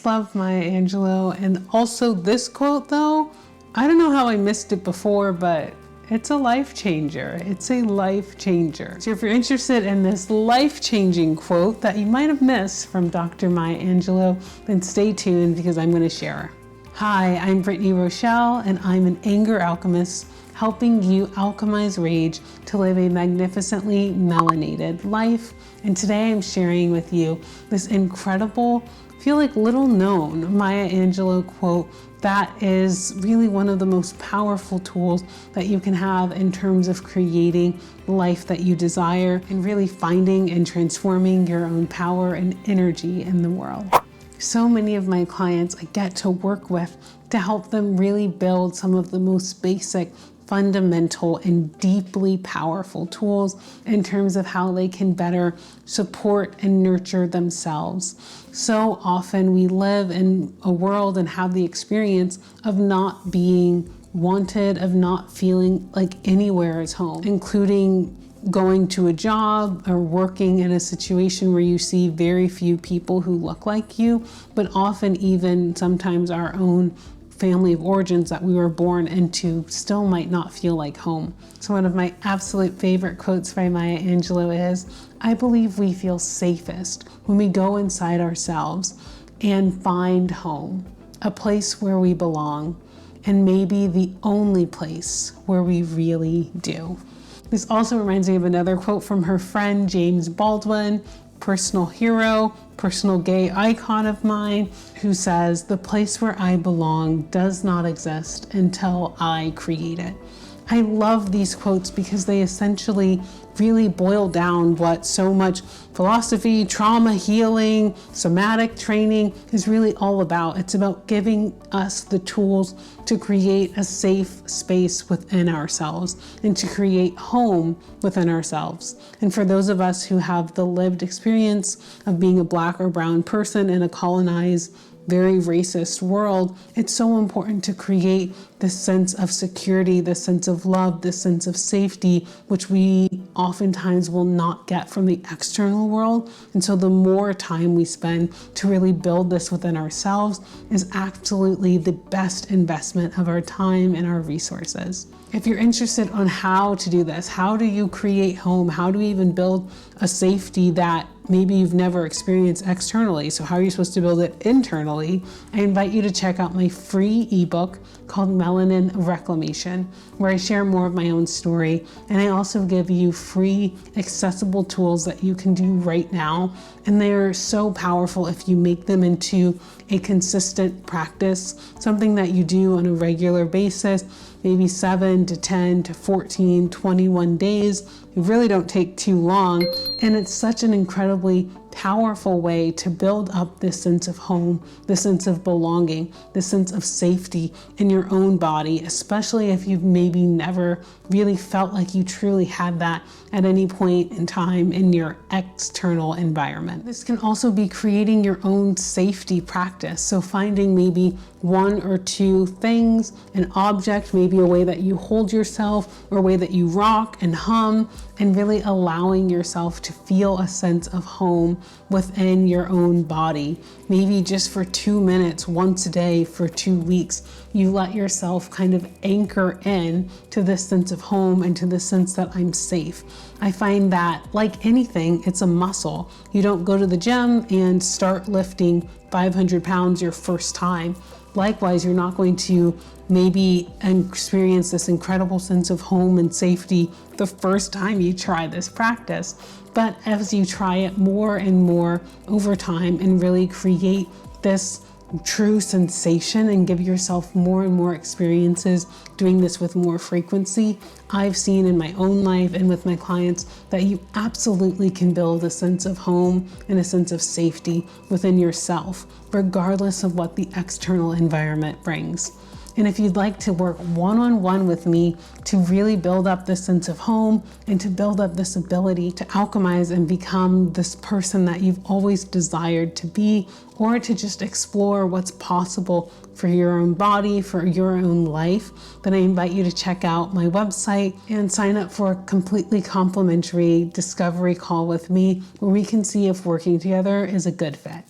love Maya Angelou. And also this quote though, I don't know how I missed it before, but it's a life changer. It's a life changer. So if you're interested in this life-changing quote that you might have missed from Dr. Maya Angelou, then stay tuned because I'm going to share. Hi, I'm Brittany Rochelle, and I'm an anger alchemist, helping you alchemize rage to live a magnificently melanated life. And today I'm sharing with you this incredible, feel like little known Maya Angelou quote that is really one of the most powerful tools that you can have in terms of creating the life that you desire and really finding and transforming your own power and energy in the world. So many of my clients I get to work with to help them really build some of the most basic, fundamental, and deeply powerful tools in terms of how they can better support and nurture themselves. So often we live in a world and have the experience of not being wanted, of not feeling like anywhere is home, including going to a job or working in a situation where you see very few people who look like you, but often even sometimes our own family of origins that we were born into still might not feel like home. So one of my absolute favorite quotes by Maya Angelou is, I believe we feel safest when we go inside ourselves and find home, a place where we belong, and maybe the only place where we really do. This also reminds me of another quote from her friend James Baldwin, personal hero, personal gay icon of mine, who says, the place where I belong does not exist until I create it. I love these quotes because they essentially really boil down what so much philosophy, trauma healing, somatic training is really all about. It's about giving us the tools to create a safe space within ourselves and to create home within ourselves. And for those of us who have the lived experience of being a Black or brown person in a colonized, very racist world, it's so important to create this sense of security, this sense of love, this sense of safety, which we oftentimes will not get from the external world. And so the more time we spend to really build this within ourselves is absolutely the best investment of our time and our resources. If you're interested on how to do this, how do you create home? How do we even build a safety that maybe you've never experienced externally? So how are you supposed to build it internally? I invite you to check out my free ebook called Melanin Reclamation, where I share more of my own story. And I also give you free accessible tools that you can do right now. And they're so powerful if you make them into a consistent practice, something that you do on a regular basis, maybe 7 to 10 to 14, 21 days. It really don't take too long. And it's such an incredibly powerful way to build up this sense of home, this sense of belonging, this sense of safety in your own body, especially if you've maybe never really felt like you truly had that at any point in time in your external environment. This can also be creating your own safety practice. So finding maybe one or two things, an object, maybe a way that you hold yourself or a way that you rock and hum, and really allowing yourself to feel a sense of home within your own body. Maybe just for 2 minutes, once a day for 2 weeks, you let yourself kind of anchor in to this sense of home and to this sense that I'm safe. I find that, like anything, it's a muscle. You don't go to the gym and start lifting 500 pounds your first time. Likewise, you're not going to maybe experience this incredible sense of home and safety the first time you try this practice. But as you try it more and more over time and really create this true sensation and give yourself more and more experiences doing this with more frequency, I've seen in my own life and with my clients that you absolutely can build a sense of home and a sense of safety within yourself, regardless of what the external environment brings. And if you'd like to work one-on-one with me to really build up this sense of home and to build up this ability to alchemize and become this person that you've always desired to be, or to just explore what's possible for your own body, for your own life, then I invite you to check out my website and sign up for a completely complimentary discovery call with me where we can see if working together is a good fit.